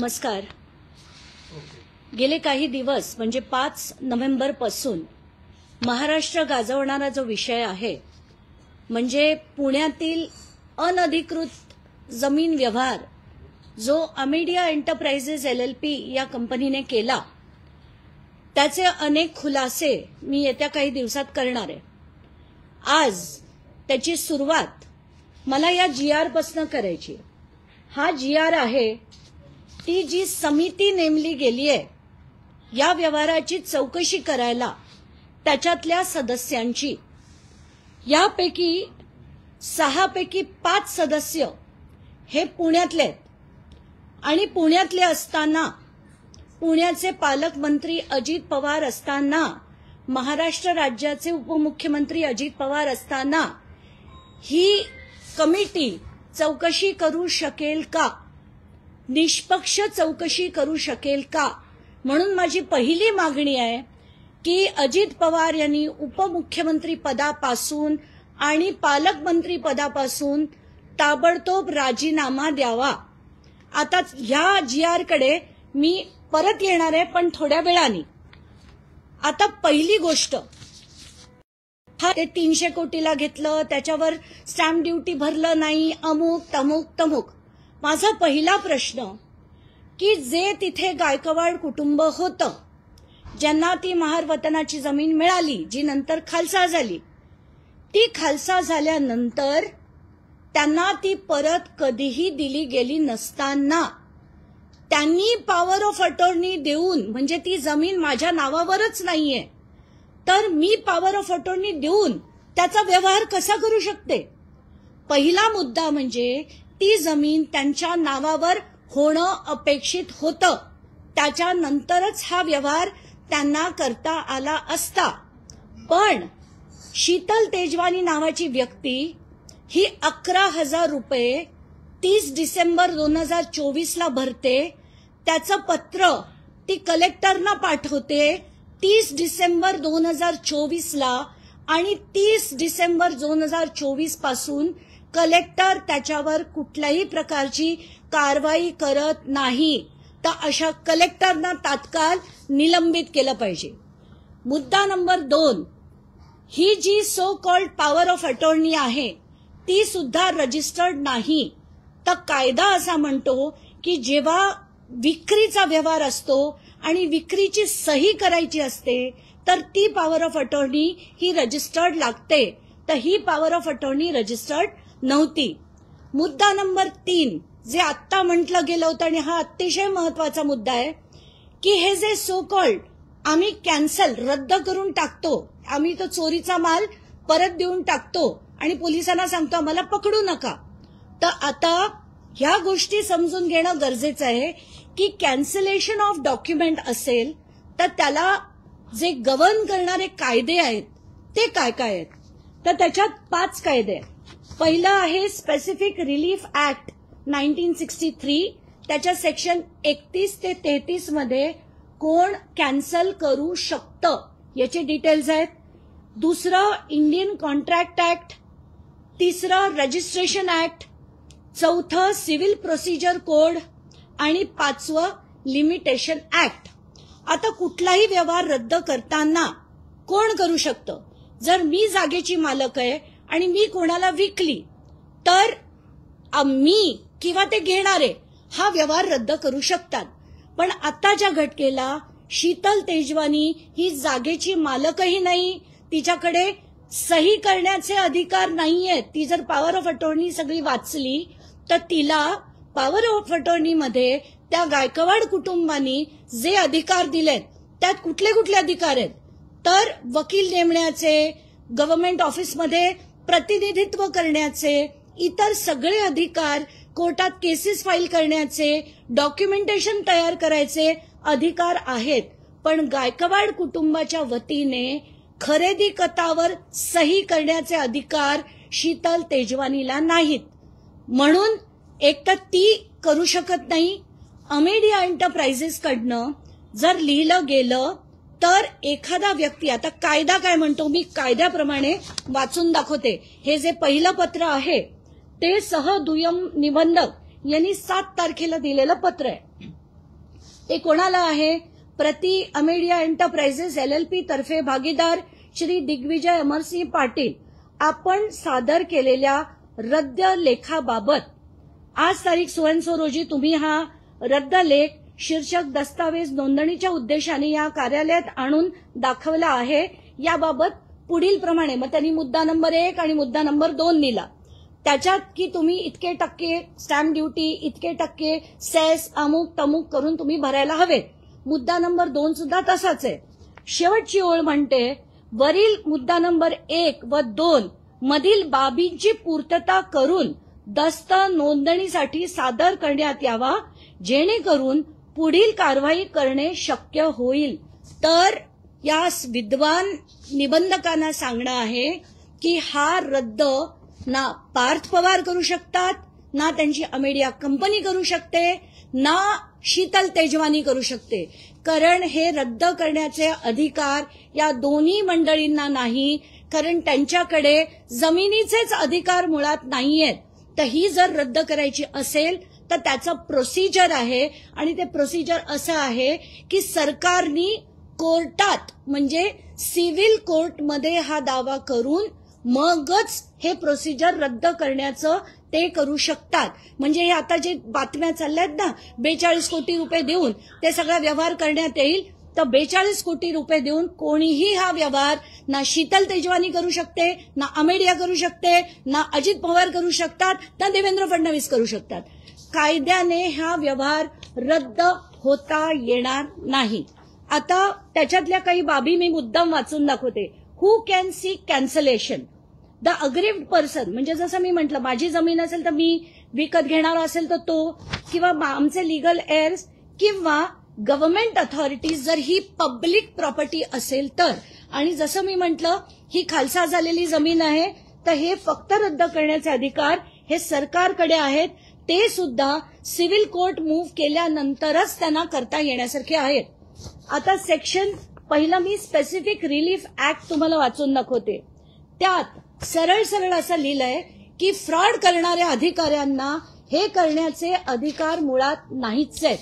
नमस्कार. गेले काही दिवस म्हणजे 5 नोव्हेंबर पासून महाराष्ट्र गाजवणारा जो विषय आहे म्हणजे पुण्यातील अनधिकृत जमीन व्यवहार जो अमेडिया एंटरप्राइजेस LLP या कंपनीने केला त्याचे अनेक खुलासे मी येत्या काही दिवसात करणार आहे. आज त्याची सुरुवात मला या GR पासून करायची. हा GR आहे ती जी समिती नेमली गेली आहे या व्यवहाराची चौकशी करायला त्याच्यातल्या सदस्यांची. यापैकी 6 पैकी 5 सदस्य हे पुण्यातले आहेत आणि पुण्यातले असताना पुण्याचे पालकमंत्री अजित पवार असताना महाराष्ट्र राज्याचे उपमुख्यमंत्री अजित पवार असताना ही कमिटी चौकशी करू शकेल का, निष्पक्ष चौकशी करू शकेल का. म्हणून माझी पहिली मागणी आहे की अजित पवार यांनी उपमुख्यमंत्री पदापासून आणि पालकमंत्री पदापासून ताबडतोब राजीनामा द्यावा. आता ह्या GR कडे मी परत येणार आहे पण थोड्या वेळाने. आता पहिली गोष्ट, हा ते 300 कोटीला घेतलं, त्याच्यावर स्टॅम्प ड्युटी भरलं नाही, अमुक तमुक तमुक. माझा पहिला प्रश्न की जे तिथे गायकवाड कुटुंब होतं, ज्यांना ती महारवतनाची जमीन मिळाली जी नंतर खालसा झाली, ती खालसा झाल्यानंतर त्यांना ती परत कधीही दिली गेली नसताना त्यांनी पॉवर ऑफ अटॉर्नी देऊन, म्हणजे ती जमीन माझ्या नावावरच नाहीये तर मी पॉवर ऑफ अटॉर्नी देऊन त्याचा व्यवहार कसा करू शकते. पहिला मुद्दा म्हणजे ती जमीन त्यांच्या नावावर होणं अपेक्षित होतं, त्याच्यानंतरच हा व्यवहार त्यांना करता आला असता. पण शीतल तेजवानी नावाची व्यक्ती ही 11,000 रुपये 30 डिसेंबर 2024 ला भरते, त्याचं पत्र ती कलेक्टरना पाठवते 30 डिसेंबर 2024 ला आणि 30 डिसेंबर 2024 पासून कलेक्टर त्याच्यावर कुठल्याही प्रकारची कारवाई करत नाही. तर अशा कलेक्टरना तात्काळ निलंबित केलं पाहिजे. मुद्दा नंबर 2, ही जी so called power of attorney आहे ती सुद्धा रजिस्टर्ड नाही. तर कायदा असा म्हणतो की जेव्हा विक्रीचा व्यवहार असतो आणि विक्रीची सही करायची असते तर ती power of attorney he registered लागते. तर ही पॉवर ऑफ अटॉर्नी रजिस्टर्ड नव्हती. मुद्दा नंबर 3 जे आत्ता म्हटलं गेलं होतं आणि हा अतिशय महत्वाचा मुद्दा आहे की हे जे सो कॉल्ड आम्ही कॅन्सल रद्द करून टाकतो, आम्ही तो चोरीचा माल परत देऊन टाकतो आणि पोलिसांना सांगतो आम्हाला पकडू नका. तर आता ह्या गोष्टी समजून घेणं गरजेचं आहे की कॅन्सलेशन ऑफ डॉक्युमेंट असेल तर त्याला जे गव्हर्न करणारे कायदे आहेत ते काय काय आहेत. तर त्याच्यात 5 कायदे आहेत. पहिलं आहे स्पेसिफिक रिलीफ ऍक्ट 1963, त्याच्या सेक्शन 31 ते 33 मध्ये कोण कॅन्सल करू शकतं याचे डिटेल्स आहेत. दुसरं इंडियन कॉन्ट्रॅक्ट ऍक्ट, तिसरं रजिस्ट्रेशन ऍक्ट, चौथं सिव्हिल प्रोसिजर कोड आणि 5वं लिमिटेशन ऍक्ट. आता कुठलाही व्यवहार रद्द करताना कोण करू शकतं. जर मी जागेची मालक आहे आणि मी कोणाला विकली तर मी किंवा ते घेणारे हा व्यवहार रद्द करू शकतात. पण आताच्या घटनेला शीतल तेजवानी ही जागेची मालकही नाही, तिच्याकडे सही करण्याचे अधिकार नाहीयेत. ती जर पॉवर ऑफ अटॉर्नी सगळी वाचली तर तिला पॉवर ऑफ अटॉर्नी मध्ये त्या गायकवाड कुटुंबानी जे अधिकार दिलेत त्यात कुठले कुठले अधिकार आहेत तर वकील नेमण्याचे, गव्हर्नमेंट ऑफिसमध्ये प्रतिनिधित्व करण्याचे, इतर सगळे अधिकार, कोर्टात केसेस फाईल करण्याचे, डॉक्युमेंटेशन तयार करायचे अधिकार आहेत. पण गायकवाड कुटुंबाच्या वतीने खरेदी खतावर सही करण्याचे अधिकार शीतल तेजवानीला नाहीत. म्हणून एक तर ती करू शकत नाही. अमेडिया एंटरप्राइजेस कडनं जर लिहिलं गेलं तर एखादा व्यक्ती, आता कायदा काय म्हणतो मी कायद्याप्रमाणे वाचून दाखवते. हे जे पहिलं पत्र आहे ते सह दुय्यम निबंधक यांनी 7 तारखेला दिलेलं पत्र आहे. ते कोणाला आहे? प्रति अमेडिया एंटरप्राइजेस LLP तर्फे भागीदार श्री दिग्विजय अमरसिंह पाटील आपण सादर केलेल्या रद्द लेखाबाबत आज तारीख सोळा रोजी तुम्ही हा रद्द लेख शीर्षक दस्तावेज नोंदणीच्या उद्देशाने या कार्यालयात आणून दाखवला आहे. याबाबत पुढील प्रमाणे मग त्यांनी मुद्दा नंबर 1 आणि मुद्दा नंबर 2 दिला. त्याच्यात की तुम्ही इतके टक्के स्टॅम्प ड्युटी, इतके टक्के सेस, अमुक तमुक करून तुम्ही भरायला हवेत. मुद्दा नंबर 2 सुद्धा तसाच आहे. शेवटची ओळ म्हणते वरील मुद्दा नंबर 1 व 2 मधील बाबींची पूर्तता करून दस्त नोंदणीसाठी सादर करण्यात यावा, जेणेकरून पुढील कारवाई करणे शक्य होईल. तर या विद्वान निबंधकांना सांगणं आहे की हा रद्द ना पार्थ पवार करू शकतात, ना त्यांची अमेडिया कंपनी करू शकते, ना शीतल तेजवानी करू शकते. कारण हे रद्द करण्याचे अधिकार या दोन्ही मंडळींना नाही, कारण त्यांच्याकडे जमिनीचेच अधिकार मुळात नाहीयेत. तर ही जर रद्द करायची असेल तर त्याचं प्रोसिजर आहे आणि ते प्रोसिजर असं आहे की सरकारने कोर्टात म्हणजे सिव्हिल कोर्टमध्ये हा दावा करून मगच हे प्रोसिजर रद्द करण्याचं ते करू शकतात. म्हणजे हे आता जे बातम्या चालल्यात ना 42 कोटी रुपये देऊन ते सगळा व्यवहार करण्यात येईल, तर 42 कोटी रुपये देऊन कोणीही हा व्यवहार ना शीतल तेजवानी करू शकते, ना अमेडिया करू शकते, ना अजित पवार करू शकतात, ना देवेंद्र फडणवीस करू शकतात. कायद्याने हा व्यवहार रद्द होता येणार नाही. आता त्याच्यातल्या काही बाबी मी मुद्दाम वाचून दाखवते. Who can sick cancellation? The aggrieved person, म्हणजे जसं मी म्हटलं माझी जमीन असेल तर मी विकत घेणार असेल तर तो, किंवा आमचे लिगल एअर्स, किंवा गव्हर्नमेंट अथॉरिटीज जर ही पब्लिक प्रॉपर्टी असेल तर. आणि जसं मी म्हटलं ही खालसा झालेली जमीन आहे तर हे फक्त रद्द करण्याचे अधिकार हे सरकारकडे आहेत. ते सुद्धा सिव्हिल कोर्ट मूव्ह केल्यानंतरच त्यांना करता येण्यासारखे आहेत. आता सेक्शन पहिलं मी स्पेसिफिक रिलीफ ऍक्ट तुम्हाला वाचून दाखवते. त्यात सरळ सरळ असं लिहिलंय की फ्रॉड करणाऱ्या अधिकाऱ्यांना हे करण्याचे अधिकार मुळात नाहीच आहेत.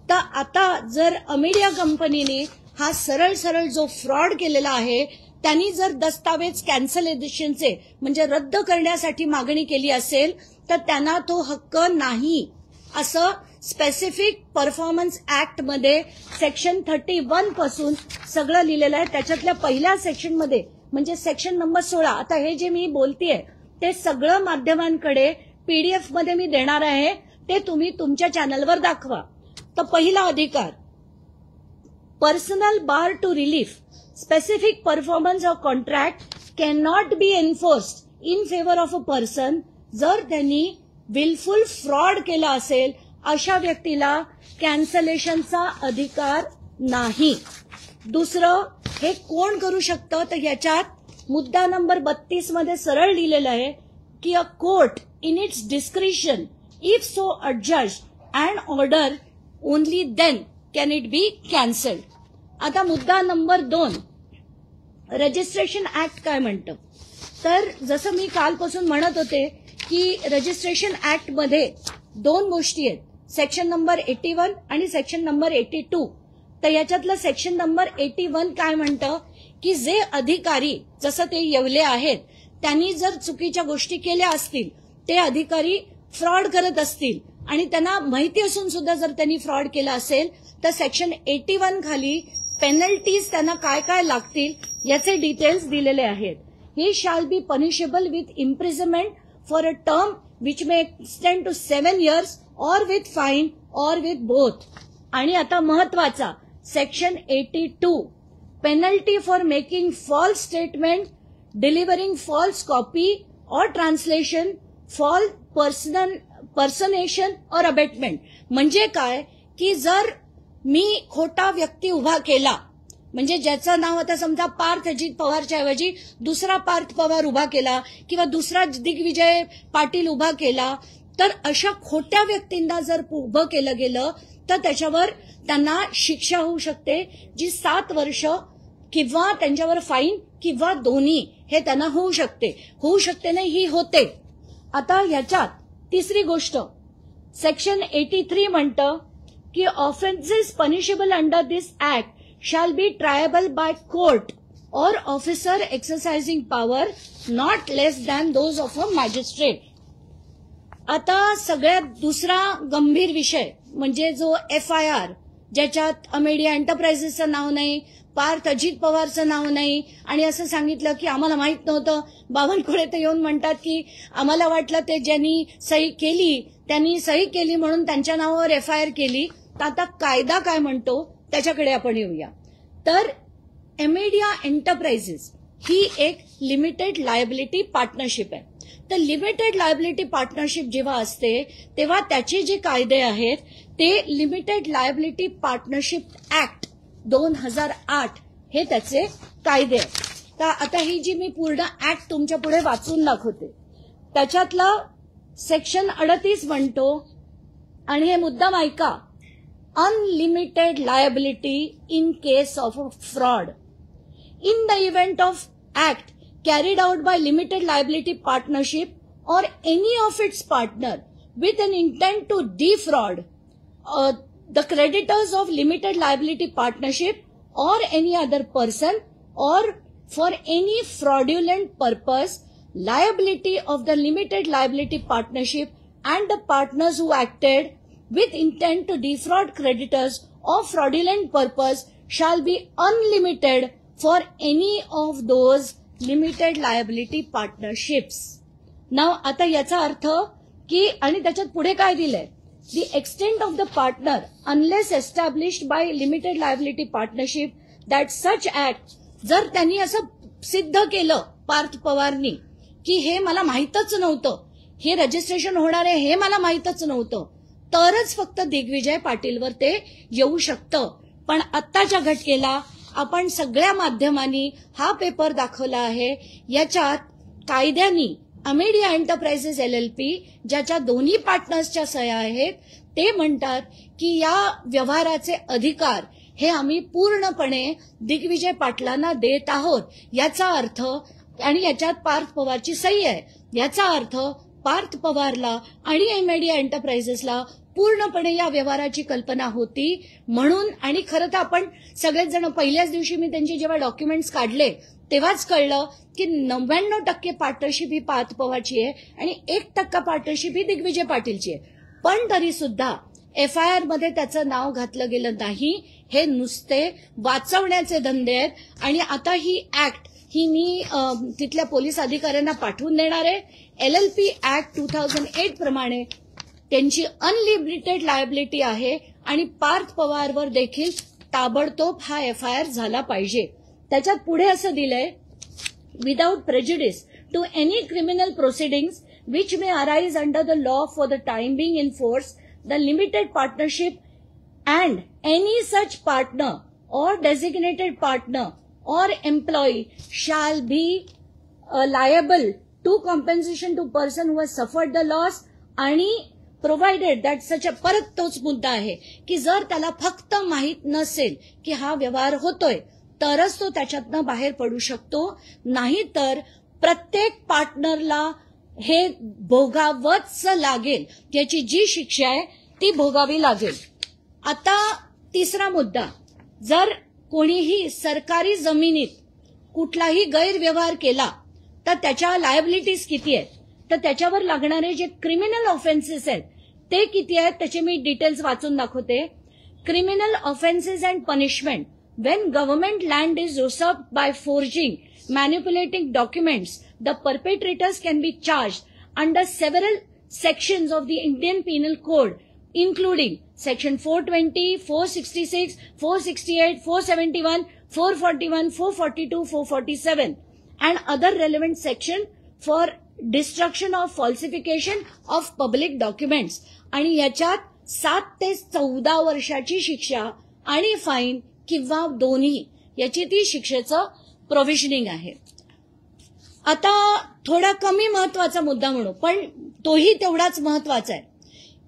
तर आता जर अमेडिया कंपनीने हा सरळ सरळ जो फ्रॉड केलेला आहे त्यांनी जर दस्तावेज कॅन्सलेशनचे म्हणजे रद्द करण्यासाठी मागणी केली असेल तर त्यांना तो हक्क नाही असं स्पेसिफिक परफॉर्मन्स ऍक्ट मध्ये सेक्शन 31 पासून सगळं लिहिलेलं आहे. त्याच्यातल्या पहिल्या सेक्शनमध्ये म्हणजे सेक्शन नंबर 16. आता हे जे मी बोलतेय ते सगळं माध्यमांकडे PDF मध्ये मी देणार आहे, ते तुम्ही तुमच्या चॅनलवर दाखवा. तर पहिला अधिकार personal bar to relief specific performance of contract can not be enforced in favour of a person. जर त्यांनी विलफुल फ्रॉड केला असेल अशा व्यक्तीला कॅन्सलेशनचा अधिकार नाही. दुसरं हे कोण करू शकतं तर याच्यात मुद्दा नंबर 32 मध्ये सरळ लिहिलेलं आहे की a court in its discretion if so adjust and order only then can it be cancelled. आता मुद्दा नंबर 2 रजिस्ट्रेशन ऍक्ट काय म्हणतं. तर जसं मी कालपासून म्हणत होते की रजिस्ट्रेशन ऍक्ट मध्ये 2 गोष्टी आहेत, सेक्शन नंबर 81 आणि सेक्शन नंबर 82. तर याच्यातलं सेक्शन नंबर 81 काय म्हणतं की जे अधिकारी जसं ते येवले आहेत त्यांनी जर चुकीच्या गोष्टी केल्या असतील, ते अधिकारी फ्रॉड करत असतील आणि त्यांना माहिती असून सुद्धा जर त्यांनी फ्रॉड केला असेल तर सेक्शन 81 खाली पेनल्टीज त्यांना काय काय लागतील याचे डिटेल्स दिलेले आहेत. He shall be punishable with imprisonment for a term which may extend to 7 years or with fine or with both. आणि आता महत्वाचा section 82 penalty for making false statement, delivering false copy और ट्रान्सलेशन, फॉल्स पर्सनेशन और abetment. म्हणजे काय की जर मी खोटा व्यक्ती उभा केला, म्हणजे ज्याचं नाव आता समजा पार्थ अजित पवारच्या ऐवजी दुसरा पार्थ पवार उभा केला किंवा दुसरा दिग्विजय पाटील उभा केला, तर अशा खोट्या व्यक्तींना जर उभं केलं गेलं तर त्याच्यावर त्यांना शिक्षा होऊ शकते, जी 7 वर्ष किंवा त्यांच्यावर फाईन किंवा दोन्ही हे त्यांना होऊ शकते नाही, ही होते. आता ह्याच्यात तिसरी गोष्ट सेक्शन 83 म्हणतं की offences punishable under this act shall be tribal by court or officer exercising power not less than those of a magistrate. आता सगळ्यात दुसरा गंभीर विषय म्हणजे जो FIR, ज्याच्यात अमेडिया एंटरप्राइजेसचं नाव नाही, पार्थ अजित पवारचं नाव नाही, आणि असं सांगितलं की आम्हाला माहित नव्हतं. बावनकुळे तर येऊन म्हणतात की आम्हाला वाटलं ते ज्यांनी सही केली त्यांनी सही केली म्हणून त्यांच्या नावावर FIR केली. तर आता कायदा काय म्हणतो त्याच्याकडे आपण येऊया. तर अमेडिया एंटरप्राइजेस ही एक लिमिटेड लायबिलिटी पार्टनरशिप आहे. तर लिमिटेड लायबिलिटी पार्टनरशिप जेव्हा असते तेव्हा त्याचे जे कायदे आहेत ते लिमिटेड लायबिलिटी पार्टनरशिप ऍक्ट 2008 हे त्याचे कायदे आहेत. तर आता ही जी मी पूर्ण ऍक्ट तुमच्या पुढे वाचून दाखवते त्याच्यातला सेक्शन 38 म्हणतो, आणि हे मुद्दाम ऐका, unlimited liability in case of a fraud. In the event of act carried out by limited liability partnership or any of its partner with an intent to defraud the creditors of limited liability partnership or any other person, or for any fraudulent purpose, liability of the limited liability partnership and the partners who acted with intent to defraud creditors of fraudulent purpose shall be unlimited for any of those limited liability partnerships. Now आता याचा अर्थ की, आणि त्याच्यात पुढे काय दिलंय, the extent of the partner unless established by limited liability partnership that such act, जर त्यांनी असं सिद्ध केलं पार्थ पवारनी की हे मला माहीतच नव्हतं, हे रजिस्ट्रेशन होणार आहे हे मला माहीतच नव्हतं, तरच फक्त दिग्विजय पाटीलवर ते येऊ शकतं. पण आत्ताच्या घटनेला आपण सगळ्या माध्यमांनी हा पेपर दाखवला आहे. याच्यात कायद्यानी अमेडिया एंटरप्राइजेस LLP, ज्याच्या दोन्ही पार्टनर्सच्या सह्या आहेत, ते म्हणतात की या व्यवहाराचे अधिकार हे आम्ही पूर्णपणे दिग्विजय पाटलांना देत आहोत. याचा अर्थ, आणि याच्यात पार्थ पवारची सही आहे, याचा अर्थ पार्थ पवारला आणि अमेडिया एंटरप्राइजेसला पूर्णपणे या व्यवहाराची कल्पना होती. म्हणून, आणि खरं तर आपण सगळेच जण पहिल्याच दिवशी मी त्यांचे जेव्हा डॉक्युमेंट्स काढले तेव्हाच कळलं की 99% पार्टनरशिप ही पार्थ पवारची आहे आणि 1% पार्टनरशिप ही दिग्विजय पाटीलची आहे. पण तरी सुद्धा FIR मध्ये त्याचं नाव घातलं गेलं नाही. हे नुसते वाचवण्याचे धंदे आहेत. आणि आता ही ऍक्ट ही मी तिथल्या पोलीस अधिकाऱ्यांना पाठवून देणार आहे. LLP ऍक्ट 2008 प्रमाणे त्यांची अनलिमिटेड लायबिलिटी आहे आणि पार्थ पवारवर देखील ताबडतोब हा FIR झाला पाहिजे. त्याच्यात पुढे असं दिलंय, without prejudice to any criminal proceedings which may arise under the law for the time being in force, the limited partnership and any such partner or designated partner or employee shall be liable to compensation to person who has suffered the loss, आणि provided that such a, परत तोच मुद्दा आहे की जर त्याला फक्त माहित नसेल की हा व्यवहार होतोय तरच तो त्याच्यातनं बाहेर पडू शकतो, नाही तर प्रत्येक पार्टनरला हे भोगावंच लागेल. याची जी शिक्षा आहे ती भोगावी लागेल. आता तिसरा मुद्दा, जर कोणीही सरकारी जमिनीत कुठलाही गैरव्यवहार केला तर त्याच्या लायबिलिटीज किती आहेत, तर त्याच्यावर लागणारे जे क्रिमिनल ऑफेन्सेस आहेत ते किती आहेत त्याचे मी डिटेल्स वाचून दाखवते. Criminal offences and punishment when government land is usurped by forging, manipulating documents, the perpetrators can be charged under several sections of the Indian Penal Code, including Section 420, 466, 468, 471, 441, 442, 447, and other relevant section for destruction or falsification of public documents. आणि याच्यात 7 ते 14 वर्षाची शिक्षा आणि fine किंवा दोन्ही याची ती शिक्षेचं प्रोव्हिजनिंग आहे. आता थोडा कमी महत्वाचा मुद्दा म्हणू, पण तोही तेवढाच महत्वाचा आहे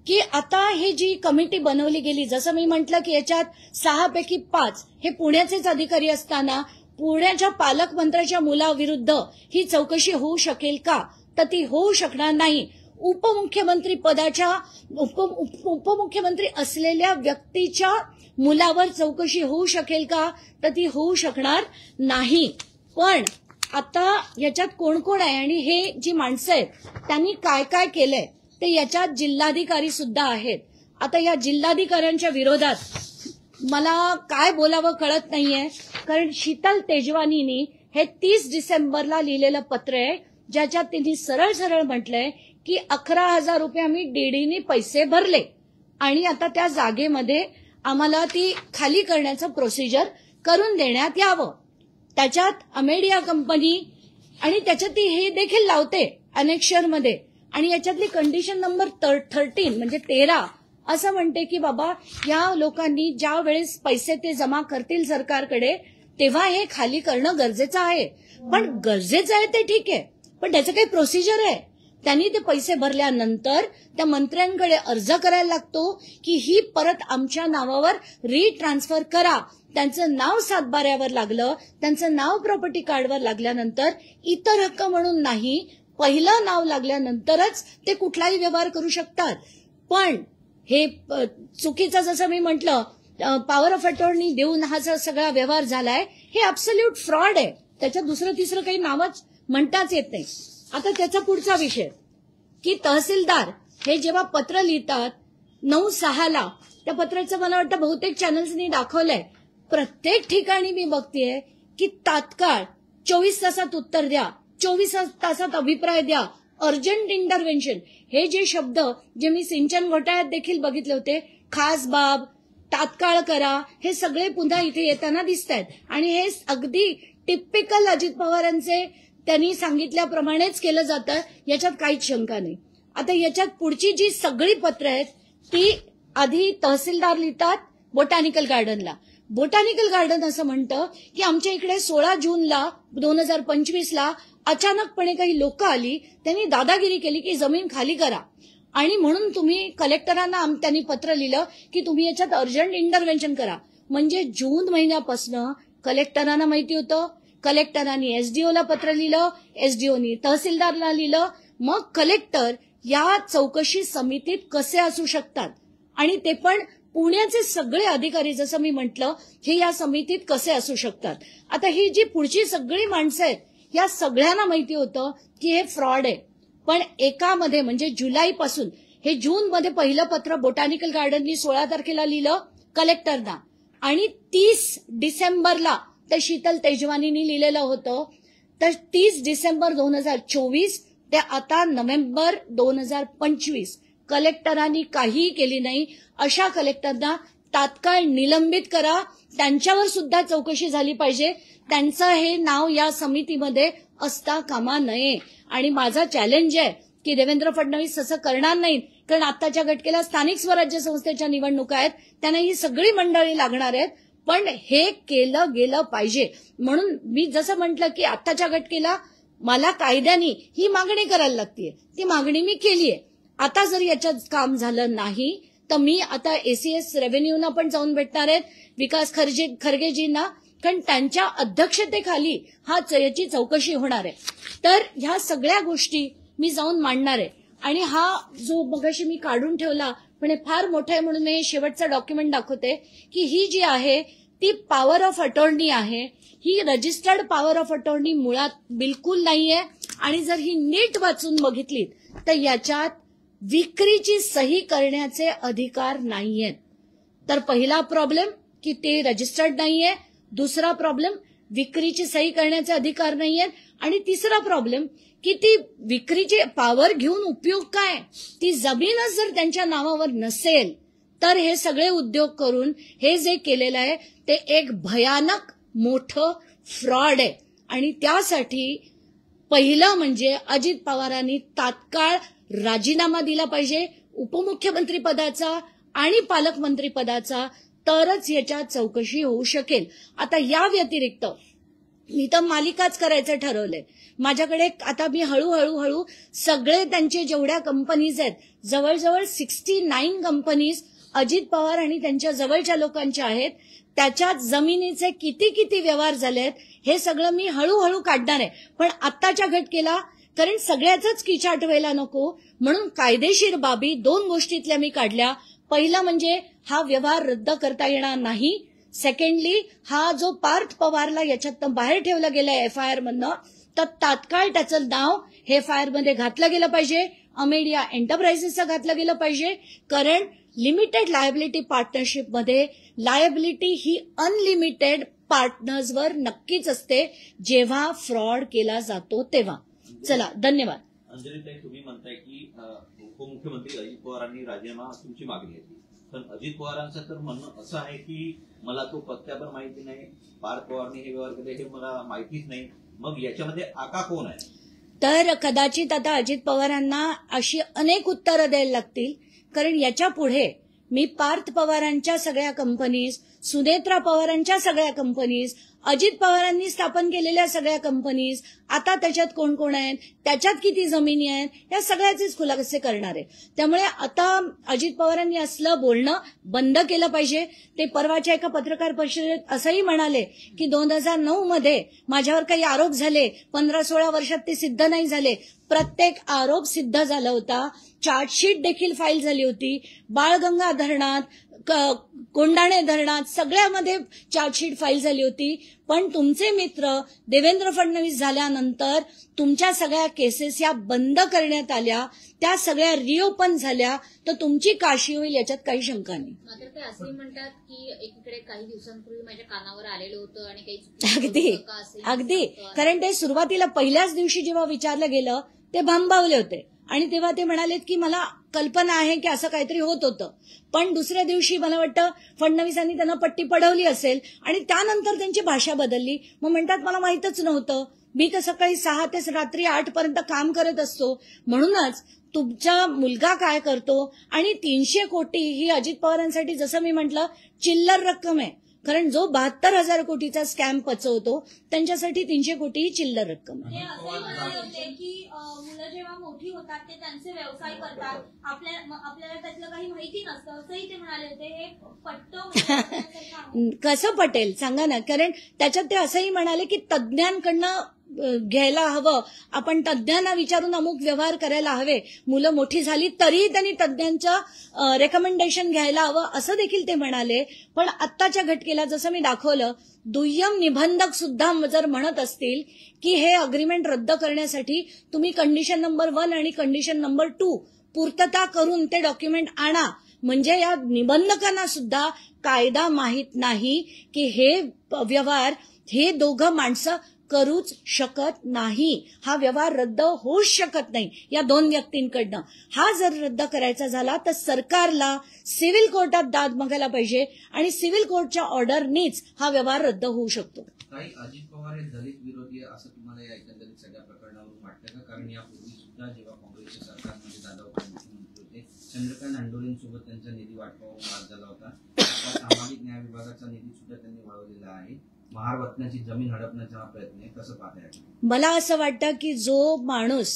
की आता हे जी कमिटी बनवली गेली, जसं मी म्हटलं की याच्यात 6 पैकी 5 हे पुण्याचेच अधिकारी असताना पुण्याच्या पालकमंत्र्याच्या मुलाविरुद्ध ही चौकशी होऊ शकेल का, तर ती होऊ शकणार नाही. उपमुख्यमंत्री पदाच्या उपमुख्यमंत्री असलेल्या व्यक्तीच्या मुलावर चौकशी होऊ शकेल का? तर ती होऊ शकणार नाही. पण आता याच्यात कोण कोण आहे आणि हे जी माणसं आहेत त्यांनी काय काय केलंय ते याच्यात जिल्हाधिकारी सुद्धा आहेत. आता या जिल्हाधिकाऱ्यांच्या विरोधात मला काय बोलावं कळत नाहीये, कारण शीतल तेजवानीनी हे 30 डिसेंबरला लिहिलेलं पत्र आहे, ज्याच्यात त्यांनी सरळ सरळ म्हटलंय की 11,000 रुपये आम्ही डीडीने पैसे भरले आणि आता त्या जागेमध्ये आम्हाला ती खाली करण्याचं प्रोसिजर करून देण्यात यावं. त्याच्यात अमेडिया कंपनी आणि त्याच्यात ती हे देखील लावते अनेक्शरमध्ये, आणि याच्यातली कंडिशन नंबर 13 म्हणजे 13 असं म्हणते की बाबा या लोकांनी ज्या वेळेस पैसे ते जमा करतील सरकारकडे तेव्हा हे खाली करणं गरजेचं आहे. पण गरजेचं आहे ते ठीक आहे, पण त्याचं काही प्रोसिजर आहे. त्यांनी ते पैसे भरल्यानंतर त्या मंत्र्यांकडे अर्ज करायला लागतो की ही परत आमच्या नावावर रिट्रान्सफर करा. त्यांचं नाव सातबाऱ्यावर लागलं, त्यांचं नाव प्रॉपर्टी कार्डवर लागल्यानंतर इतर हक्क म्हणून नाही, पहिलं नाव लागल्यानंतरच ते कुठलाही व्यवहार करू शकतात. पण हे चुकीचं, जसं मी म्हटलं, पॉवर ऑफ अटॉर्नी देऊन हा जो सगळा व्यवहार झालाय हे ॲब्सोल्यूट फ्रॉड आहे. त्याच्यात दुसरं तिसरं काही नावच म्हणताच येत नाही. आता त्याचा पुढचा विषय की तहसीलदार हे जेव्हा पत्र लिहितात 9/6ला, त्या पत्राचं मला वाटतं बहुतेक चॅनल्सनी दाखवलंय. प्रत्येक ठिकाणी मी बघतेय की तात्काळ 24 तासात उत्तर द्या, 24 तासात अभिप्राय द्या, अर्जंट इंटरव्हेन्शन, हे जे शब्द जे मी सिंचन घोटाळ्यात देखील बघितले होते, खास बाब, तात्काळ करा, हे सगळे पुन्हा इथे येताना दिसत आहेत. आणि हे अगदी टिपिकल अजित पवारांचे त्यांनी सांगितल्याप्रमाणेच केलं जातं, याच्यात काहीच शंका नाही. आता याच्यात पुढची जी सगळी पत्र आहेत ती आधी तहसीलदार लिहितात बोटॅनिकल गार्डनला. बोटॅनिकल गार्डन असं म्हणतं की आमच्या इकडे 16 जूनला 2025ला अचानकपणे काही लोक आली, त्यांनी दादागिरी केली की जमीन खाली करा, आणि म्हणून तुम्ही कलेक्टरांना त्यांनी पत्र लिहिलं की तुम्ही याच्यात अर्जंट इंटरव्हेन्शन करा. म्हणजे जून महिन्यापासून कलेक्टरांना माहिती होतं, कलेक्टरांनी एसडीओला पत्र लिहिलं, एसडीओनी तहसीलदारला लिहिलं, मग कलेक्टर या चौकशी समितीत कसे असू शकतात आणि ते पण पुण्याचे सगळे अधिकारी, जसं मी म्हटलं, हे या समितीत कसे असू शकतात. आता ही जी पुढची सगळी माणसं आहेत या सगळ्यांना माहिती होतं की हे फ्रॉड आहे. पण एकामध्ये म्हणजे जुलैपासून हे जूनमध्ये पहिलं पत्र बोटॅनिकल गार्डननी 16 तारखेला लिहिलं कलेक्टरना, आणि 30 डिसेंबरला ते शीतल तेजवानीनी लिहिलेलं होतं. तर 30 डिसेंबर 2024 ते आता नोव्हेंबर 2025 कलेक्टरांनी काहीही केली नाही. अशा कलेक्टरना तात्काळ निलंबित करा, त्यांच्यावर सुद्धा चौकशी झाली पाहिजे, त्यांचं हे नाव या समितीमध्ये असता कामा नये. आणि माझा चॅलेंज आहे की देवेंद्र फडणवीस असं करणार नाहीत, कारण आताच्या घटकेला स्थानिक स्वराज्य संस्थेच्या निवडणुका आहेत, त्यांना ही सगळी मंडळी लागणार आहेत, पण हे केलं गेलं पाहिजे. म्हणून मी जसं म्हटलं की आताच्या घटकेला मला कायद्याने ही मागणी करायला लागतीये, ती मागणी मी केलीये. आता जर याच्यात काम झालं नाही तर मी आता एसीएस रेव्हेन्यूना पण जाऊन भेटणार आहेत, विकास खरगेजींना, कारण त्यांच्या अध्यक्षतेखाली याची चौकशी होणार आहे. तर ह्या सगळ्या गोष्टी मी जाऊन मांडणार आहे. आणि हा जो मगाशी मी काढून ठेवला पण हे फार मोठं आहे म्हणून मी शेवटचं डॉक्युमेंट दाखवते की ही जी आहे ती पॉवर ऑफ अटॉर्नी आहे. ही रजिस्टर्ड पॉवर ऑफ अटॉर्नी मुळात बिलकुल नाहीये, आणि जर ही नीट वाचून बघितली तर याच्यात विक्रीची सही करण्याचे अधिकार नाहीयेत. तर पहिला प्रॉब्लेम की ते रजिस्टर्ड नाहीये, दुसरा प्रॉब्लेम विक्रीची सही करण्याचे अधिकार नाहीयेत, आणि तिसरा प्रॉब्लेम की ती विक्रीची पॉवर घेऊन उपयोग काय, ती जमीनच जर त्यांच्या नावावर नसेल तर हे सगळे उद्योग करून हे जे केलेलं आहे ते एक भयानक मोठं फ्रॉड आहे. आणि त्यासाठी पहिलं म्हणजे अजित पवारांनी तात्काळ राजीनामा दिला पाहिजे उपमुख्यमंत्री पदाचा आणि पालकमंत्री पदाचा, तरच याच्यात चौकशी होऊ शकेल. आता या व्यतिरिक्त मी तर मालिकाच करायचं ठरवलंय. माझ्याकडे आता मी हळूहळू सगळे त्यांचे जेवढ्या कंपनीज आहेत, जवळजवळ 69 कंपनीज अजित पवार आणि त्यांच्या जवळच्या लोकांच्या आहेत, त्याच्यात जमिनीचे किती व्यवहार झालेत हे सगळं मी हळूहळू काढणार आहे. पण आत्ताच्या घटकेला कारण सगळ्याच किचाट व्हायला नको म्हणून कायदेशीर बाबी 2 गोष्टीतल्या मी काढल्या. पहिला म्हणजे हा व्यवहार रद्द करता येणार नाही. सेकंडली हा जो पार्थ पवारला याच्यातनं बाहेर ठेवलं गेलंय FIR मधनं, तर तात्काळ त्याचं नाव हे FIR मध्ये घातलं गेलं पाहिजे, अमेडिया एंटरप्राइजेसचं घातलं गेलं पाहिजे. कारण लिमिटेड लायबिलिटी पार्टनरशिपमध्ये लायबिलिटी ही अनलिमिटेड पार्टनर्सवर नक्कीच असते जेव्हा फ्रॉड केला जातो तेव्हा. चला, धन्यवाद. अंजलीताई, तुम्ही म्हणताय की उपमुख्यमंत्री अजित पवारांनी राजीनामा तुमची मागणी आहे, पण अजित पवारांचं तर म्हणणं असं आहे की मला तो पत्त्यावर माहिती नाही, पार्थ पवारने हे व्यवहार केले हे मला माहितीच नाही. मग याच्यामध्ये आका कोण आहे? तर कदाचित आता अजित पवारांना अशी अनेक उत्तरं द्यायला लागतील. कारण याच्या पुढे मी पार्थ पवारांच्या सगळ्या कंपनीज, सुनेत्रा पवारांच्या सगळ्या कंपनीज, अजित पवारांनी स्थापन केलेल्या सगळ्या कंपनीज, आता त्याच्यात कोण कोण आहेत, त्याच्यात किती जमिनी आहेत, या सगळ्याचेच खुलासे करणार आहे. त्यामुळे आता अजित पवारांनी असलं बोलणं बंद केलं पाहिजे. ते परवाच्या एका पत्रकार परिषदेत असंही म्हणाले की 2009 मध्ये माझ्यावर काही आरोप झाले, 15-16 वर्षात ते सिद्ध नाही झाले. प्रत्येक आरोप सिद्ध झाला होता. चार्जशीट देखील फाईल झाली होती. बाळगंगा धरणात, कोंडाणे धरणात सगळ्यामध्ये चार्जशीट फाईल झाली होती. पण तुमचे मित्र देवेंद्र फडणवीस झाल्यानंतर तुमच्या सगळ्या केसेस या बंद करण्यात आल्या, त्या सगळ्या रिओपन झाल्या, तर तुमची काशी होईल याच्यात काही शंका नाही. मात्र ते असंही म्हणतात की एकीकडे काही दिवसांपूर्वी माझ्या कानावर आलेलं होतं आणि काही अगदी कारण ते सुरुवातीला पहिल्याच दिवशी जेव्हा विचारलं गेलं ते भांबावले होते आणि तेव्हा ते म्हणालेत की मला कल्पना आहे की असं काहीतरी होत होतं. पण दुसऱ्या दिवशी मला वाटतं फडणवीसांनी त्यांना पट्टी पडवली असेल आणि त्यानंतर त्यांची भाषा बदलली. मग म्हणतात मला माहीतच नव्हतं, मी तर सकाळी 6 ते रात्री 8 पर्यंत काम करत असतो. म्हणूनच तुमचा मुलगा काय करतो आणि 300 कोटी ही अजित पवारांसाठी जसं मी म्हटलं चिल्लर रक्कम आहे. कारण जो 72,000 कोटीचा स्कॅम पचवतो त्यांच्यासाठी 300 कोटी ही चिल्लर रक्कम आहे. ते असंही म्हणाले होते की मुलं जेव्हा मोठी होतात ते त्यांचे व्यवसाय करतात, आपल्याला त्यातलं काही माहिती नसतं असंही ते म्हणाले होते. हे पटतं कसं पटेल सांगा ना. कारण त्याच्यात ते असंही म्हणाले की तज्ज्ञांकडनं घ्यायला हवं, आपण तज्ज्ञांना विचारून अमुक व्यवहार करायला हवे. मुलं मोठी झाली तरीही त्यांनी तज्ज्ञांचं रेकमेंडेशन घ्यायला हवं असं देखील ते म्हणाले. पण आत्ताच्या घटकेला जसं मी दाखवलं, दुय्यम निबंधक सुद्धा जर म्हणत असतील की हे अग्रीमेंट रद्द करण्यासाठी तुम्ही कंडिशन नंबर 1 आणि कंडिशन नंबर 2 पूर्तता करून ते डॉक्युमेंट आणा, म्हणजे या निबंधकांना सुद्धा कायदा माहीत नाही की हे व्यवहार हे दोघं माणसं करूच शकत नाही. हा व्यवहार रद्द होऊच शकत नाही या 2 व्यक्तींकडनं. हा जर रद्द करायचा झाला तर सरकारला सिव्हिल कोर्टात दाद मागायला पाहिजे आणि सिव्हिल कोर्टच्या ऑर्डरनीच हा व्यवहार रद्द होऊ शकतो. काही अजित पवार हे दलित विरोधी असं तुम्हाला या एकंदरीत सगळ्या प्रकरणावरून वाटतं का? कारण यापूर्वी सुद्धा जेव्हा काँग्रेसच्या सरकारमध्ये दादा मुख्यमंत्री होते, चंद्रकांत नांडोरेंसोबत त्यांचा निधी वाटपावर वाद झाला होता. आता सामाजिक न्याय विभागाचा निधी सुद्धा त्यांनी वळवलेला आहे. महारत्नाची जमीन हडपण्याचा हा प्रयत्न आहे, कसं पाहताय? मला असं वाटतं की जो माणूस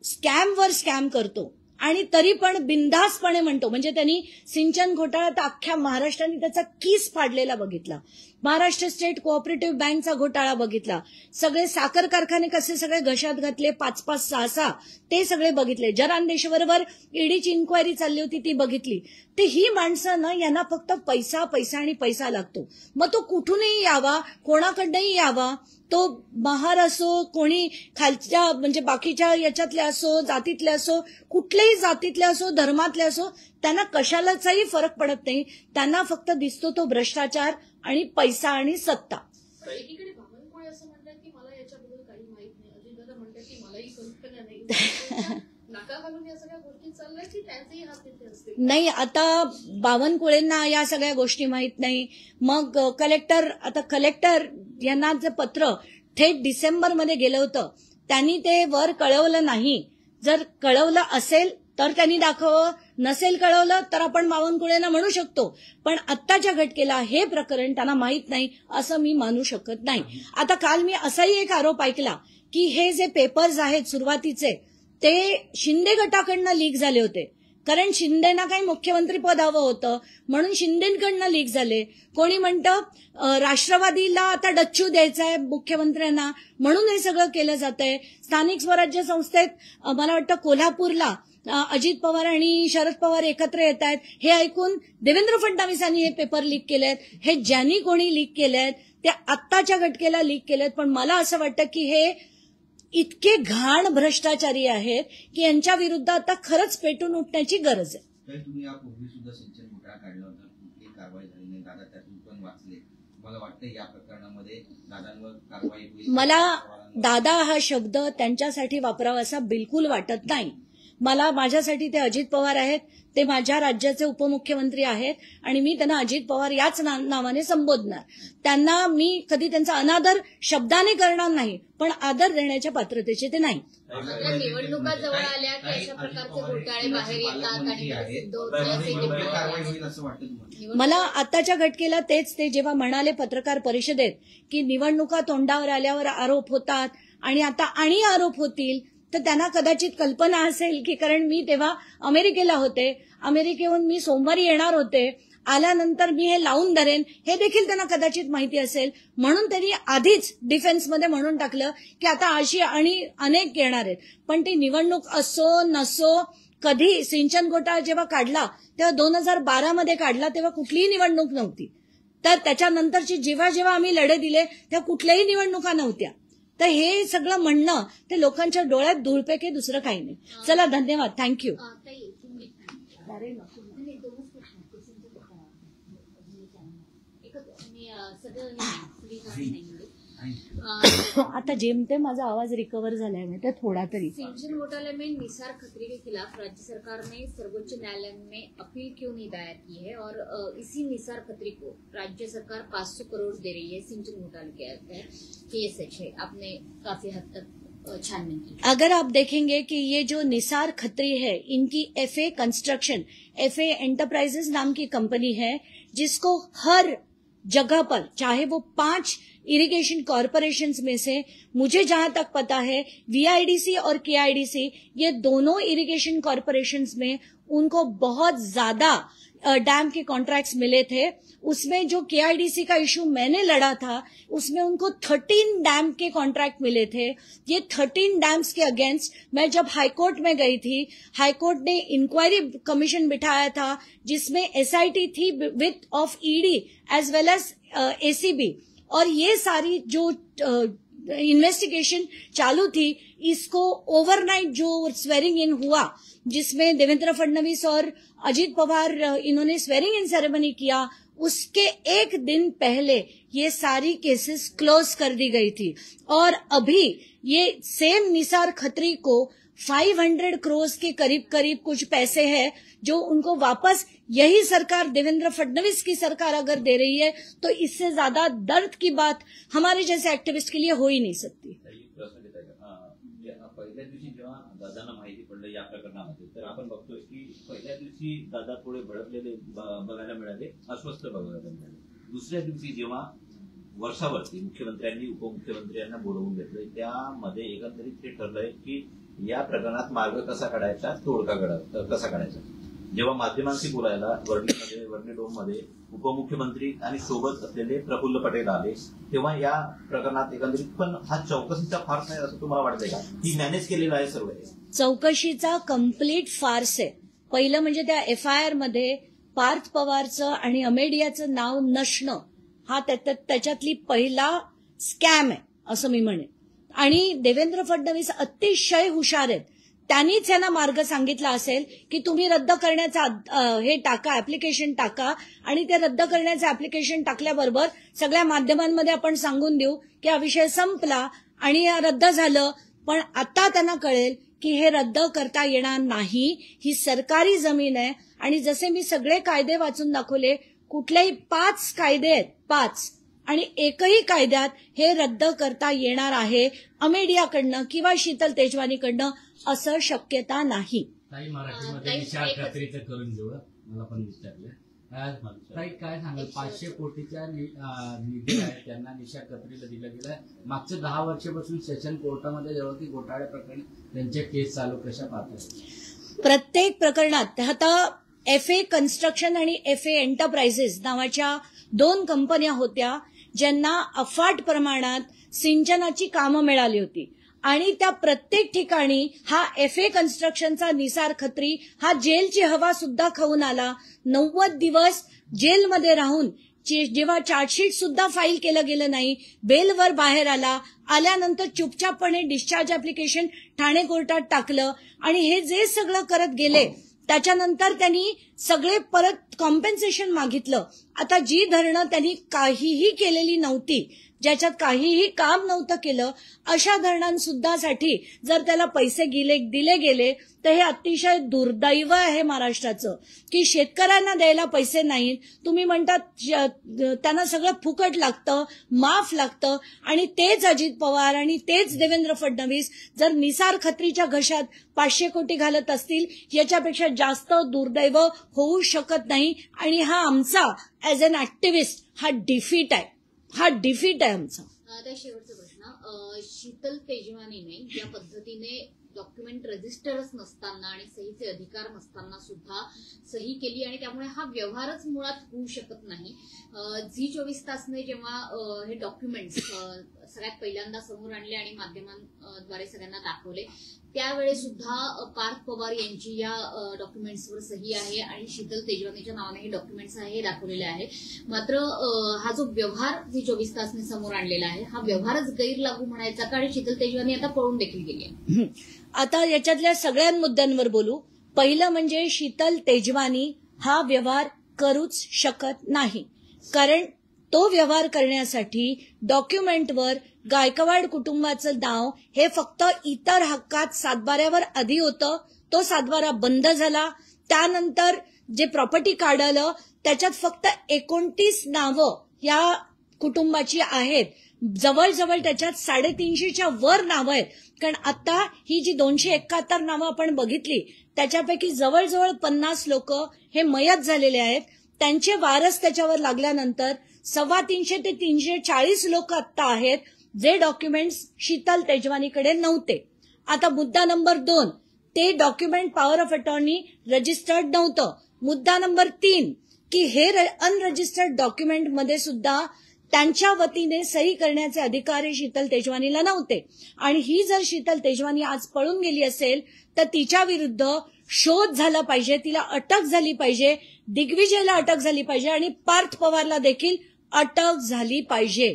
स्कॅमवर स्कॅम करतो आणि तरी पण बिनधास्तपणे म्हणतो, म्हणजे त्यांनी सिंचन घोटाळा तर अख्ख्या महाराष्ट्राने त्याचा कीस फाडलेला बघितला, महाराष्ट्र स्टेट कोऑपरेटिव्ह बँकचा घोटाळा बघितला, सगळे साखर कारखाने कसे सगळे घशात घातले 5-5, 6-6 ते सगळे बघितले, जरांदेश्वरवर ईडीची इन्क्वायरी चालली होती ती बघितली. ते ही माणसं ना, यांना फक्त पैसा पैसा आणि पैसा लागतो. मग तो कुठूनही यावा, कोणाकडनंही यावा, तो महार असो, कोणी खालच्या म्हणजे बाकीच्या याच्यातले असो, जातीतले असो, कुठल्याही जातीतले असो, धर्मातले असो, त्यांना कशालाचाही फरक पडत नाही. त्यांना फक्त दिसतो तो भ्रष्टाचार आणि पैसा आणि सत्ता. एकीकडे बावनकुळे असं म्हणतात की मला याच्याबद्दल काही माहित नाही, अजितदादा म्हणतात की मलाही कल्पना नाही. नाका घालून या सगळ्या गोष्टी चालल्या की त्यांचेही हात तिथे असते? नाही, आता बावनकुळेंना या सगळ्या गोष्टी माहित नाही. मग कलेक्टर यांना जे पत्र थेट डिसेंबरमध्ये गेलं होतं, त्यांनी ते वर कळवलं नाही. जर कळवलं असेल तर त्यांनी दाखवावं, नसेल कळवलं तर आपण बावनकुळेंना म्हणू शकतो. पण आत्ताच्या घटकेला हे प्रकरण त्यांना माहित नाही असं मी मानू शकत नाही. आता काल मी असाही एक आरोप ऐकला की हे जे पेपर्स आहेत सुरुवातीचे ते शिंदे गटाकडनं लीक झाले होते. कारण शिंदेना काही मुख्यमंत्री पद हवं होतं म्हणून शिंदेकडनं लीक झाले. कोणी म्हणतं राष्ट्रवादीला आता डच्चू द्यायचा आहे मुख्यमंत्र्यांना म्हणून हे सगळं केलं जातंय. स्थानिक स्वराज्य संस्थेत मला वाटतं कोल्हापूरला अजित पवार आणि शरद पवार एकत्र येत आहेत हे ऐकून देवेंद्र फडणवीसांनी हे पेपर लीक केलेत. हे ज्यांनी कोणी लीक केलेत ते आत्ताच्या घटकेला लीक केलेत. पण मला असं वाटतं की हे इतके घाण भ्रष्टाचारी आहेत की यांच्या विरुद्ध आता खरंच पेटून उठण्याची गरज आहे. तर तुम्ही यापूर्वी सुद्धा सिंचन घोटाळा काढला होता, कुठलीही कारवाई झाली नाही, दादा त्यातून पण वाचले. मला वाटतं या प्रकरणामध्ये दादांवर कारवाई होईल. मला दादा हा शब्द त्यांच्यासाठी वापरावासा बिलकुल वाटत नाही. माझ्यासाठी ते अजित पवार आहेत, ते माझ्या राज्याचे उपमुख्यमंत्री आहेत आणि मी त्यांना अजित पवार याच नावाने संबोधणार. त्यांना मी कधी त्यांचा अनादर शब्दाने करणार नाही, पण आदर देण्याच्या पात्रतेचे ते नाही. आता निवडणुका जवळ आल्या की अशा प्रकारचे घोटाळे बाहेर येतात आणि कारवाई होईल असं वाटतं तुम्हाला? मला आताच्या घटकेला तेच ते जेव्हा म्हणाले पत्रकार परिषदेत की निवडणुका तोंडावर आल्यावर आरोप होतात आणि आता आणि आरोप होतील, तर त्यांना कदाचित कल्पना असेल की कारण मी तेव्हा अमेरिकेला होते, अमेरिकेहून मी सोमवारी येणार होते, आल्यानंतर मी हे लावून धरेन हे देखील त्यांना कदाचित माहिती असेल. म्हणून त्यांनी आधीच डिफेन्समध्ये म्हणून टाकलं की आता अशी आणि अनेक येणार आहेत. पण ती निवडणूक असो नसो, कधी सिंचन घोटाळा जेव्हा काढला तेव्हा 2012 मध्ये काढला, तेव्हा कुठलीही निवडणूक नव्हती. तर त्याच्यानंतरची जेव्हा जेव्हा आम्ही लढे दिले तेव्हा कुठल्याही निवडणुका नव्हत्या. तर हे सगळं म्हणणं ते लोकांच्या डोळ्यात धूळपेके दुसरं काही नाही. चला धन्यवाद, थँक्यू. आता जेमते माझा आवाज रिकवर झालाय माहिती थोड़ा तरी. सिंचन घोटाले में निसार खत्री के खिलाफ राज्य सरकार ने सर्वोच्च न्यायालय में अपील क्यों नहीं दायर की है और इसी निसार खत्री को राज्य सरकार 500 करोड़ दे रही है सिंचन घोटाले के तहत, ये सच है? आपने काफी हद तक छानबीन की. अगर आप देखेंगे कि ये जो निसार खत्री है इनकी FA कंस्ट्रक्शन, FA एंटरप्राइजेस नाम की कंपनी है जिसको हर जगह पर चाहे वो 5 इरिगेशन कॉरपोरेशंस में से मुझे जहां तक पता है VIDC और KIDC ये दोनों इरिगेशन कॉरपोरेशंस में उनको बहुत ज्यादा डैम के कॉन्ट्रैक्ट्स मिले थे. उसमें जो KIDC का इशू मैंने लड़ा था उसमें उनको 13 डैम के कॉन्ट्रैक्ट मिले थे. ये 13 डैम्स के अगेंस्ट मैं जब हाईकोर्ट में गई थी, हाईकोर्ट ने इंक्वायरी कमीशन बिठाया था जिसमें SIT थी with of ED as well as ACB, और ये सारी जो इन्वेस्टिगेशन चालू थी इसको ओवरनाइट जो स्वेरिंग इन हुआ जिसमें देवेंद्र फडणवीस और अजित पवार इन्होंने स्वेरिंग इन सेरेमनी किया, उसके एक दिन पहले ये सारी केसेस क्लोज कर दी गई थी. और अभी ये सेम निसार खत्री को 500 करोड़ के करीब कुछ पैसे हैं जो उनको वापस यही सरकार देवेंद्र फडणवीस की सरकार अगर दे रही है तो इससे ज्यादा दर्द की बात हमारे जैसे एक्टिविस्ट के लिए हो ही नहीं सकती. पहिल्या दिवशी जेव्हा दादांना माहिती पडलं या प्रकरणामध्ये तर आपण बघतोय की पहिल्या दिवशी दादा थोडे भडकलेले बघायला मिळाले, अस्वस्थ बघायला मिळाले. दुसऱ्या दिवशी जेव्हा वर्षावरती मुख्यमंत्र्यांनी उपमुख्यमंत्र्यांना बोलवून घेतलंय त्यामध्ये एकंदरीत हे ठरलंय की या प्रकरणात मार्ग कसा काढायचा, तोडगा कसा काढायचा. जेव्हा माध्यमांशी बोलायला वर्णी डोममध्ये उपमुख्यमंत्री आणि सोबत असलेले प्रफुल्ल पटेल आले तेव्हा या प्रकरणात एकंदरीत पण हा चौकशीचा फार्स नाही असं तुम्हाला वाटतंय का? ही मॅनेज केलेलं आहे सर्व? चौकशीचा कम्प्लीट फार्स आहे. पहिलं म्हणजे त्या FIR मध्ये पार्थ पवारचं आणि अमेडियाचं नाव नसणं हा त्याच्यातली पहिला स्कॅम आहे असं मी म्हणेन. आणि देवेंद्र फडणवीस अतिशय हुशार आहेत. त्यांनीच यांना मार्ग सांगितला असेल की तुम्ही रद्द करण्याचा हे टाका, ऍप्लिकेशन टाका, आणि ते रद्द करण्याचं ऍप्लिकेशन टाकल्याबरोबर सगळ्या माध्यमांमध्ये आपण सांगून देऊ की हा विषय संपला आणि रद्द झालं. पण आता त्यांना कळेल की हे रद्द करता येणार नाही. ही सरकारी जमीन आहे आणि जसे मी सगळे कायदे वाचून दाखवले कुठलेही 5 कायदे आहेत, 5, आणि एकही कायद्यात हे रद्द करता येणार आहे अमेडियाकडनं किंवा शीतल तेजवानीकडनं असं शक्यता नाही. ताई मराठीमध्ये निसार खत्रीचं करून घेऊ, मला पण विचारलं. ताई काय सांगाल, 500 कोटीच्या निधी आहे त्यांना निसार खत्रीला दिलं गेलं. मागच्या 10 वर्षापासून सेशन कोर्टामध्ये जेव्हा ती घोटाळ्या प्रकरणी त्यांचे केस चालू, कशा पाहतात? प्रत्येक प्रकरणात आता FA कन्स्ट्रक्शन आणि FA एंटरप्राइजेस नावाच्या 2 कंपन्या होत्या ज्यांना अफाट प्रमाणात सिंचनाची कामं मिळाली होती आणि त्या प्रत्येक ठिकाणी हा FA कन्स्ट्रक्शनचा निसार खत्री हा जेलची हवा सुद्धा खाऊन आला. 90 दिवस जेलमध्ये राहून जेव्हा चार्जशीट सुद्धा फाईल केलं गेलं नाही, बेलवर बाहेर आल्यानंतर चुपचापणे डिस्चार्ज ऍप्लिकेशन ठाणे कोर्टात टाकलं आणि हे जे सगळं करत गेले त्याच्यानंतर त्यांनी सगळे परत कॉम्पेन्सेशन मागितलं. आता जी धरणं त्यांनी काहीही केलेली नव्हती, ज्याच्यात काहीही काम नव्हतं केलं, अशा धरणांसुद्धासाठी जर त्याला पैसे दिले गेले तर हे अतिशय दुर्दैव आहे महाराष्ट्राचं की शेतकऱ्यांना द्यायला पैसे नाहीत. तुम्ही म्हणतात त्यांना सगळं फुकट लागतं, माफ लागतं आणि तेच अजित पवार आणि तेच देवेंद्र फडणवीस जर निसार खत्रीच्या घशात 500 कोटी घालत असतील याच्यापेक्षा जास्त दुर्दैव होऊ शकत नाही. आणि हा आमचा ऍज अन ऍक्टिव्हिस्ट हा डिफीट आहे आमचा. आता शेवटचा प्रश्न, शीतल तेजवानीने ज्या पद्धतीने डॉक्युमेंट रजिस्टरच नसताना आणि सहीचे अधिकार नसताना सुद्धा सही केली आणि त्यामुळे हा व्यवहारच मुळात होऊ शकत नाही. झी 24 तासने जेव्हा हे डॉक्युमेंट्स सगळ्यात पहिल्यांदा समोर आणले आणि माध्यमांद्वारे सगळ्यांना दाखवले त्यावेळेस सुद्धा पार्थ पवार यांची या डॉक्युमेंट्सवर सही आहे आणि शीतल तेजवानीच्या नावाने हे डॉक्युमेंट्स आहे हे दाखवलेले आहे. मात्र हा जो व्यवहार झी 24 तासने समोर आणलेला आहे हा व्यवहारच गैरलागू म्हणायचा का? आणि शीतल तेजवानी आता पळून देखील गेली आहे. आता याच्यातल्या सगळ्या मुद्द्यांवर बोलू. पहिलं म्हणजे शीतल तेजवानी हा व्यवहार करूच शकत नाही, कारण तो व्यवहार करण्यासाठी डॉक्युमेंटवर गायकवाड कुटुंबाचं नाव हे फक्त इतर हक्कात सातबाऱ्यावर आधी होतं, तो सातबारा बंद झाला. त्यानंतर जे प्रॉपर्टी कार्ड आलं त्याच्यात फक्त 29 नावं या कुटुंबाची आहेत. जवळजवळ त्याच्यात 350च्या वर नावं आहेत, कारण आता ही जी 271 नावं आपण बघितली त्याच्यापैकी जवळजवळ 50 लोक हे मयत झालेले आहेत. त्यांचे वारस त्याच्यावर लागल्यानंतर 350 ते 340 लोक आता आहेत जे डॉक्युमेंट्स शीतल तेजवानीकडे नव्हते. आता मुद्दा नंबर 2, ते document power of attorney registered नव्हतं. मुद्दा नंबर 3 की हे अनरजिस्टर्ड डॉक्युमेंट मध्ये सुद्धा त्यांच्या वतीने सही करण्याचे अधिकार हे शीतल तेजवानीला नव्हते. आणि ही जर शीतल तेजवानी आज पळून गेली असेल तर तिच्या विरुद्ध शोध झाला पाहिजे, तिला अटक झाली पाहिजे, दिग्विजयला अटक झाली पाहिजे आणि पार्थ पवारला देखील अटक झाली पाहिजे.